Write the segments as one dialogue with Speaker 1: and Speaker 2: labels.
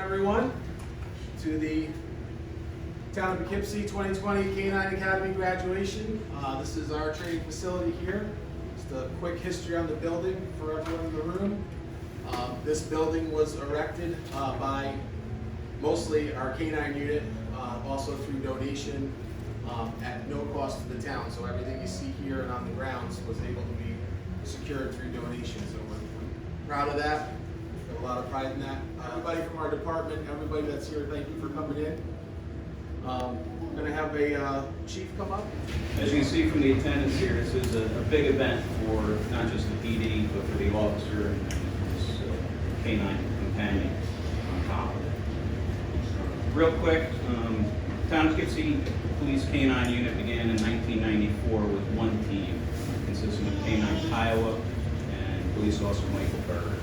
Speaker 1: everyone to the Town of Poughkeepsie 2020 K-9 Academy graduation. This is our training facility here. Just a quick history on the building for everyone in the room. This building was erected by mostly our K-9 unit, also through donation at no cost to the town. So everything you see here and on the grounds was able to be secured through donation. So we're proud of that. We have a lot of pride in that. Everybody from our department, everybody that's here, thank you for coming in. We're going to have a chief come up.
Speaker 2: As you can see from the attendance here, this is a big event for not just the PD, but for the officer and his K-9 companion on top of it. Real quick, Town of Poughkeepsie Police K-9 unit began in 1994 with one team, consisting of K-9 Kiowa and police officer Michael Berger.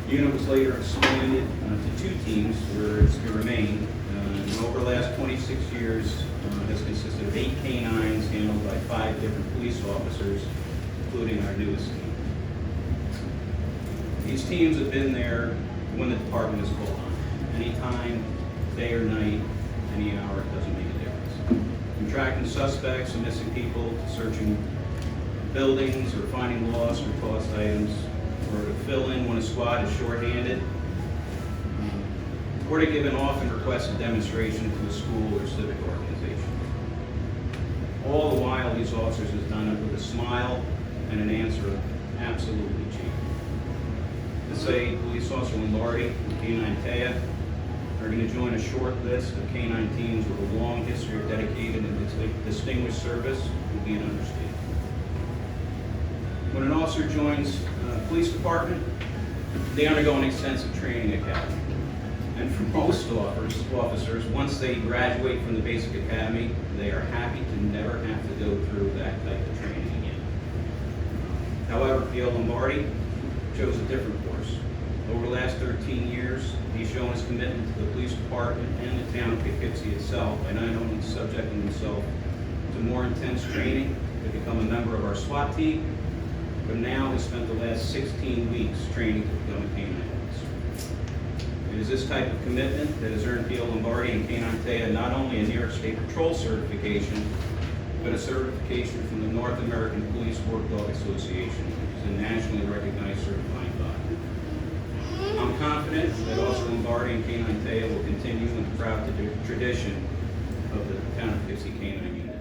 Speaker 2: The unit was later expanded to two teams, where it's to remain. And over the last 26 years, has consisted of 8 K-9s handled by 5 different police officers, including our newest team. These teams have been there when the department is called on. Anytime, day or night, any hour, it doesn't make a difference. From tracking suspects and missing people, to searching buildings, or finding lost or tossed items, or to fill in when a squad is shorthanded, or to give an often requested demonstration to a school or civic organization. All the while, these officers have done it with a smile and an answer absolutely cheap. To say Police Officer Lombardi and K-9 Taya are going to join a short list of K-9 teams with a long history of dedicated and distinguished service would be an understatement. When an officer joins a police department, they undergo an extensive training academy. And for most officers, once they graduate from the basic academy, they are happy to never have to go through that type of training again. However, P.O. Lombardi chose a different course. Over the last 13 years, he's shown his commitment to the police department and the town of Poughkeepsie itself by not only subjecting himself to more intense training to become a member of our SWAT team, but now has spent the last 16 weeks training to become a K-9 officer. It is this type of commitment that has earned P.O. Lombardi and K-9 Taya not only a New York State Patrol certification, but a certification from the North American Police Work Dog Association, which is a nationally recognized certifying body. I'm confident that Officer Lombardi and K-9 Taya will continue in the proud tradition of the Town of Poughkeepsie K-9 unit.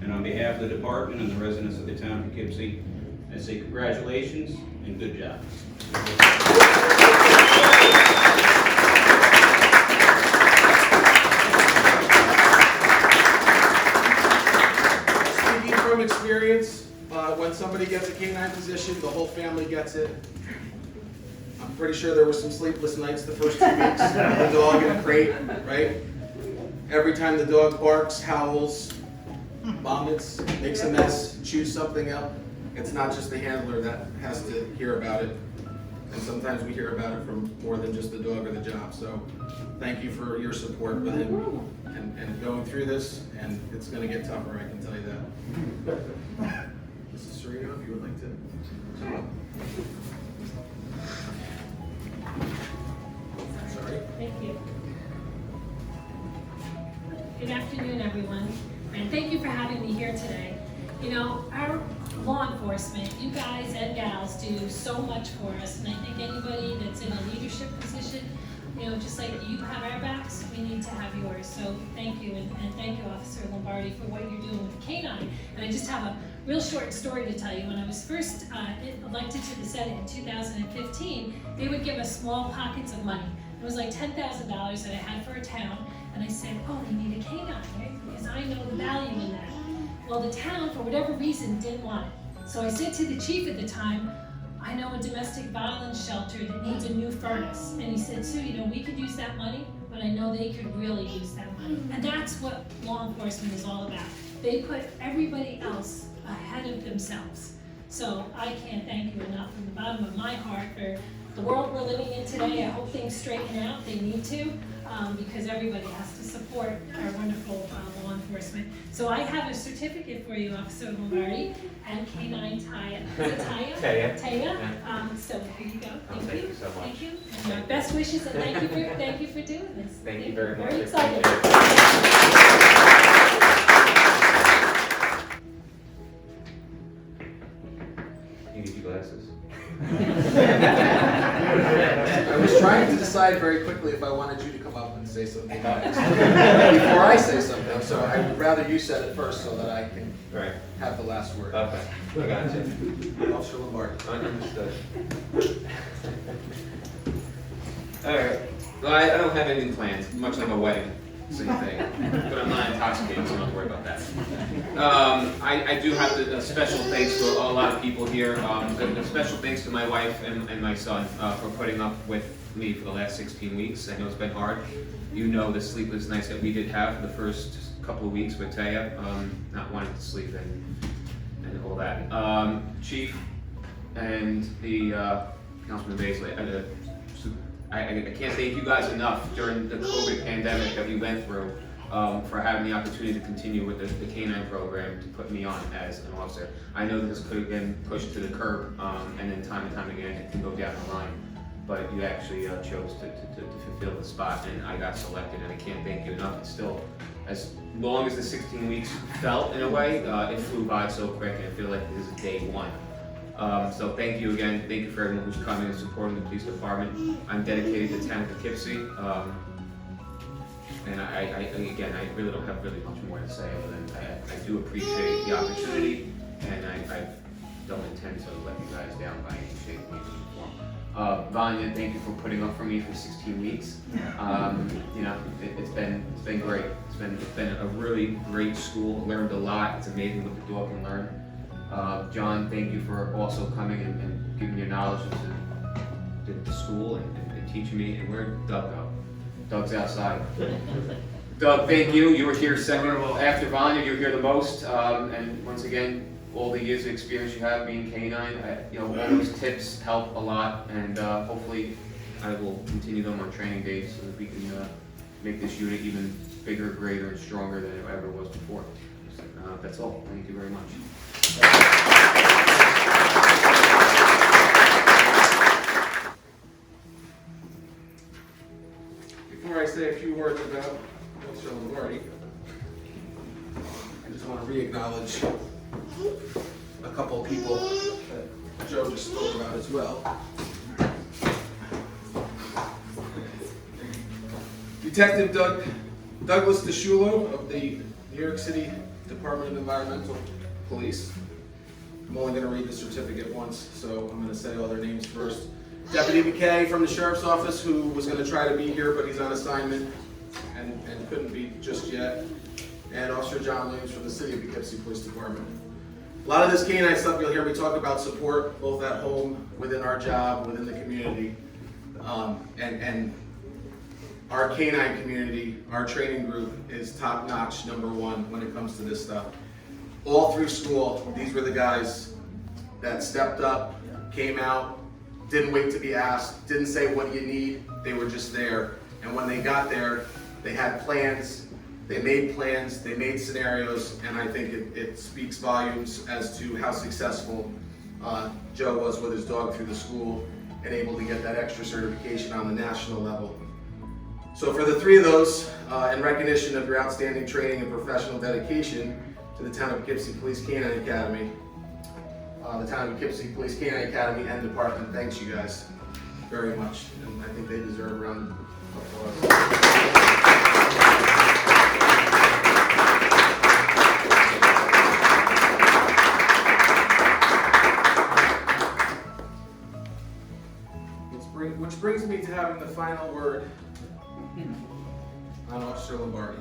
Speaker 2: And on behalf of the department and the residents of the Town of Poughkeepsie, I say congratulations and good job.
Speaker 1: Speaking from experience, when somebody gets a K-9 position, the whole family gets it. I'm pretty sure there were some sleepless nights the first 2 weeks. The dog in a crate, right? Every time the dog barks, howls, vomits, makes a mess, chews something up. It's not just the handler that has to hear about it. And sometimes we hear about it from more than just the dog or the job. So thank you for your support with him and going through this. And it's going to get tougher, I can tell you that. Mrs. Serino, if you would like to come up. Sorry.
Speaker 3: Thank you. Good afternoon, everyone, and thank you for having me here today. You know, our law enforcement, you guys and gals do so much for us, and I think anybody that's in a leadership position, you know, just like you have our backs, we need to have yours. So thank you, and thank you, Officer Lombardi, for what you're doing with the K-9. And I just have a real short story to tell you. When I was first elected to the Senate in 2015, they would give us small pockets of money. It was like $10,000 that I had for a town, and I said, oh, we need a K-9, right? Because I know the value in that. Well, the town, for whatever reason, didn't want it. So I said to the chief at the time, I know a domestic violence shelter that needs a new furnace. And he said, Sue, you know, we could use that money, but I know they could really use that money. And that's what law enforcement is all about. They put everybody else ahead of themselves. So I can't thank you enough from the bottom of my heart for the world we're living in today, I hope things straighten out. They need to, because everybody has to support our wonderful law enforcement. So I have a certificate for you, Officer Lombardi, and K9 Taya. Is it Taya?
Speaker 4: Taya.
Speaker 3: Taya.
Speaker 4: Yeah.
Speaker 3: So here you go. Thank
Speaker 4: Thank
Speaker 3: you.
Speaker 4: you so much.
Speaker 3: Thank you. And my best wishes and thank you for doing this.
Speaker 4: Thank you very much.
Speaker 3: Very excited.
Speaker 4: You need your glasses.
Speaker 1: I was trying to decide very quickly if I wanted you to come up and say something next before I say something, so I would rather you said it first so that I can
Speaker 4: Right.
Speaker 1: have the last word.
Speaker 4: Okay. I got you.
Speaker 1: Officer Lombardi.
Speaker 4: Understood. All right. Well, I don't have anything planned, much like a wedding, same thing. But I'm not intoxicated, so I'm not worried about that. I do have a special thanks to a lot of people here. A special thanks to my wife and my son for putting up with me for the last 16 weeks. I know it's been hard. You know the sleepless nights that we did have the first couple of weeks with Taya, not wanting to sleep and all that. Chief and the Councilman Baisley, I can't thank you guys enough during the COVID pandemic that we went through for having the opportunity to continue with the K9 program to put me on as an officer. I know that this could have been pushed to the curb, and then time and time again it can go down the line, but you actually chose to fulfill the spot, and I got selected, and I can't thank you enough. It's still, as long as the 16 weeks felt in a way, it flew by so quick, and I feel like this is day one. So thank you again. Thank you for everyone who's coming and supporting the police department. I'm dedicated to the town of Poughkeepsie, and I really don't have really much more to say other than I do appreciate the opportunity, and I don't intend to let you guys down by any shape, way, or form. Vanya, thank you for putting up for me for 16 weeks. You know, it's been great. It's been a really great school. Learned a lot. It's amazing what the dog can learn. John, thank you for also coming and giving your knowledge into the school and teaching me. And where'd Doug go? Doug's outside. Doug, thank you. You were here second after Vanya. You were here the most. And once again, all the years of experience you have being K9, you know, all those tips help a lot. And hopefully, I will continue them on training days so that we can make this unit even bigger, greater, and stronger than it ever was before. So, that's all. Thank you very much.
Speaker 1: Before I say a few words about Officer Lombardi, I just want to re-acknowledge a couple of people that Joe just spoke about as well. Detective Douglas DeShulo of the New York City Department of Environmental Police. I'm only going to read the certificate once, so I'm going to say all their names first. Deputy McKay from the Sheriff's Office, who was going to try to be here, but he's on assignment and couldn't be just yet. And Officer John Williams from the City of Poughkeepsie Police Department. A lot of this K9 stuff you'll hear me talk about support, both at home, within our job, within the community. And our K9 community, our training group is top-notch, #1 when it comes to this stuff. All through school, these were the guys that stepped up, came out, didn't wait to be asked, didn't say what do you need, they were just there. And when they got there, they had plans, they made scenarios, and I think it speaks volumes as to how successful Joe was with his dog through the school and able to get that extra certification on the national level. So for the three of those, in recognition of your outstanding training and professional dedication to the Town of Poughkeepsie Police K9 Academy, the Town of Poughkeepsie Police K9 Academy and Department thanks you guys very much, and I think they deserve a round of applause. Which brings me to having the final word on Officer Lombardi.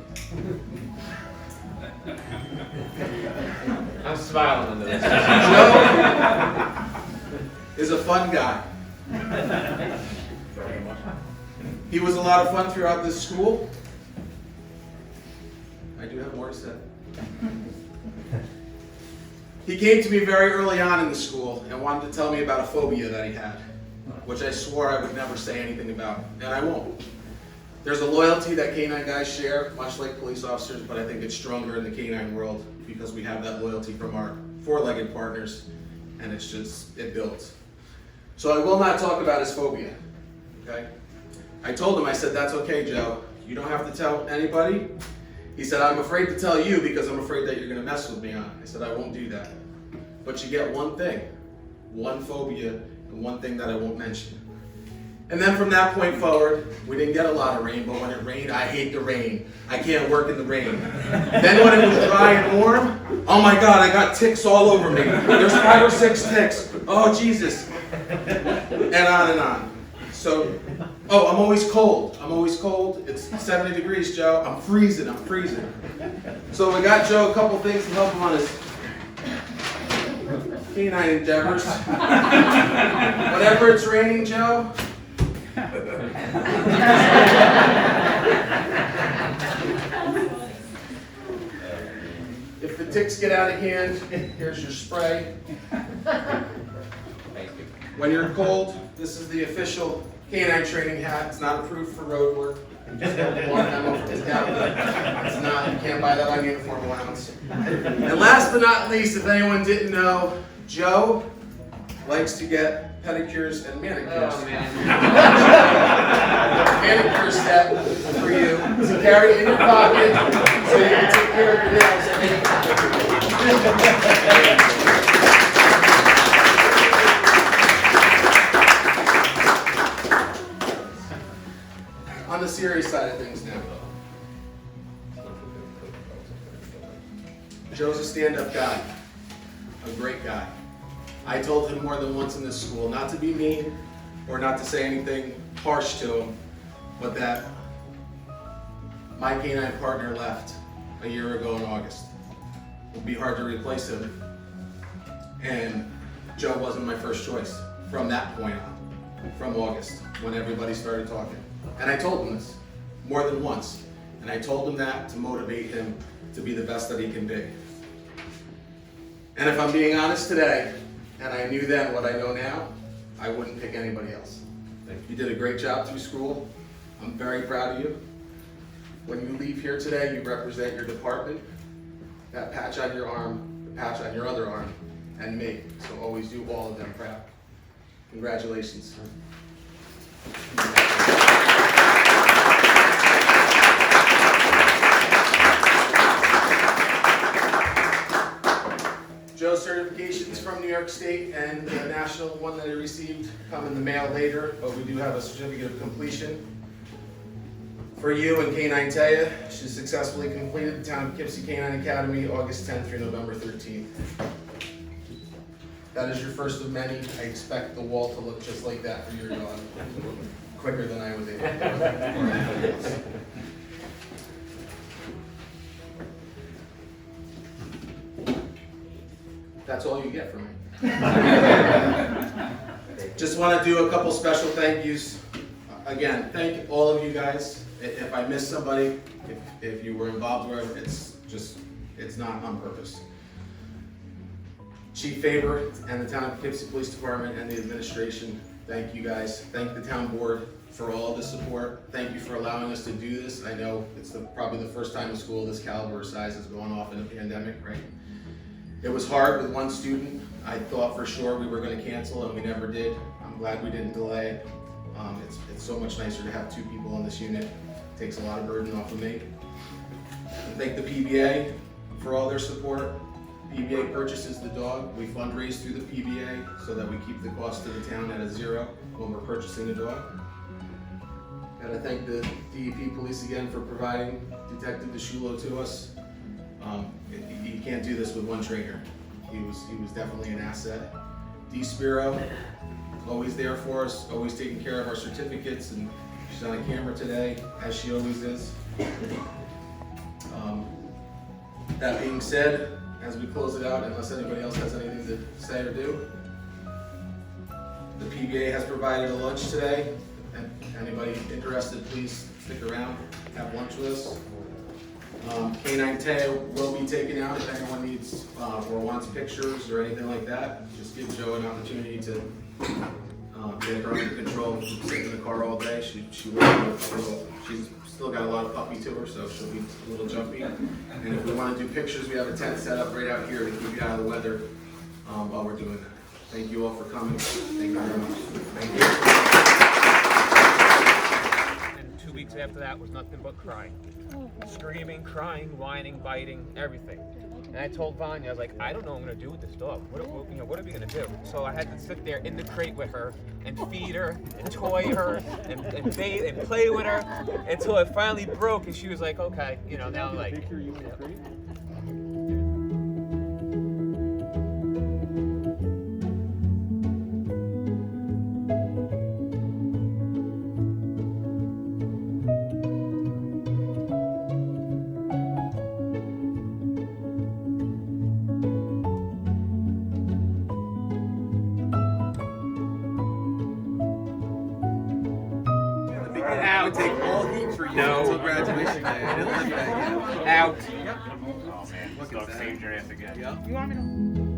Speaker 4: I'm smiling under this.
Speaker 1: Joe is a fun guy. He was a lot of fun throughout this school. I do have more to say. He came to me very early on in the school and wanted to tell me about a phobia that he had. which I swore I would never say anything about, and I won't. There's a loyalty that canine guys share, much like police officers, but I think it's stronger in the canine world because we have that loyalty from our four-legged partners, and it builds. So I will not talk about his phobia, okay? I told him, I said, that's okay, Joe. You don't have to tell anybody. He said, I'm afraid to tell you because I'm afraid that you're gonna mess with me on it. I said, I won't do that. But you get one thing, one phobia, and one thing that I won't mention. And then from that point forward, we didn't get a lot of rain, but when it rained, I hate the rain. I can't work in the rain. Then when it was dry and warm, oh my God, I got ticks all over me. There's 5 or 6 ticks. Oh, Jesus. And on and on. So, oh, I'm always cold. I'm always cold. It's 70 degrees, Joe. I'm freezing. So we got Joe a couple things to help him on his canine endeavors. Whenever it's raining, Joe, if the ticks get out of hand, here's your spray.
Speaker 4: Thank you.
Speaker 1: When you're cold, this is the official canine training hat. It's not approved for road work. Just got one memo from his dad. It's not. You can't buy that on uniform allowance. And last but not least, if anyone didn't know, Joe likes to get pedicures and manicures.
Speaker 4: Oh, man.
Speaker 1: Manicure set for you to carry in your pocket so you can take care of your nails at any time. On the serious side of things now, Joe's a stand-up guy, a great guy. I told him more than once in this school not to be mean or not to say anything harsh to him, but that my canine partner left a year ago in August. It would be hard to replace him, and Joe wasn't my first choice from that point on, from August, when everybody started talking. And I told him this more than once, and I told him that to motivate him to be the best that he can be. And if I'm being honest today, and I knew then what I know now, I wouldn't pick anybody else. You did a great job through school. I'm very proud of you. When you leave here today, you represent your department, that patch on your arm, the patch on your other arm, and me. So always do all of them proud. Congratulations. Joe's certifications from New York State and the national one that he received come in the mail later, but we do have a certificate of completion for you and K9 Taya. She successfully completed the Town of Poughkeepsie Canine Academy August 10th through November 13th. That is your first of many. I expect the wall to look just like that for your dog, quicker than I was able to. That's all you get from me. Just want to do a couple special thank yous. Again, thank all of you guys. If I missed somebody, if you were involved wherever, it's not on purpose. Chief Faber and the Town of Poughkeepsie Police Department and the administration, thank you guys. Thank the town board for all the support. Thank you for allowing us to do this. I know it's probably the first time a school of this caliber or size has gone off in a pandemic, right? It was hard with one student. I thought for sure we were going to cancel, and we never did. I'm glad we didn't delay it. It's so much nicer to have 2 people in this unit. It takes a lot of burden off of me. And thank the PBA for all their support. PBA purchases the dog. We fundraise through the PBA so that we keep the cost to the town at a 0 when we're purchasing a dog. Gotta thank the DEP police again for providing Detective DeShulo to us. You can't do this with one trainer. He was definitely an asset. D. Spiro, always there for us, always taking care of our certificates, and she's on a camera today, as she always is. That being said, as we close it out, unless anybody else has anything to say or do, the PBA has provided a lunch today. And anybody interested, please stick around, have lunch with us. K9 Taya will be taken out if anyone needs or wants pictures or anything like that. Just give Joe an opportunity to get her under control. She's sitting in the car all day. She's still got a lot of puppy to her, so she'll be a little jumpy. And if we want to do pictures, we have a tent set up right out here to keep you out of the weather while we're doing that. Thank you all for coming. Thank you very much. Thank you.
Speaker 5: And 2 weeks after that was nothing but crying. Screaming, crying, whining, biting, everything. And I told Vanya, I was like, I don't know what I'm going to do with this dog. What are we going to do? So I had to sit there in the crate with her and feed her and toy her and bathe and play with her until it finally broke and she was like, okay, now like.
Speaker 1: I would take all heat for you until graduation day. I didn't like that.
Speaker 5: Out.
Speaker 1: Look at that.
Speaker 5: Saved your ass again.
Speaker 1: Yep.
Speaker 5: You want me to?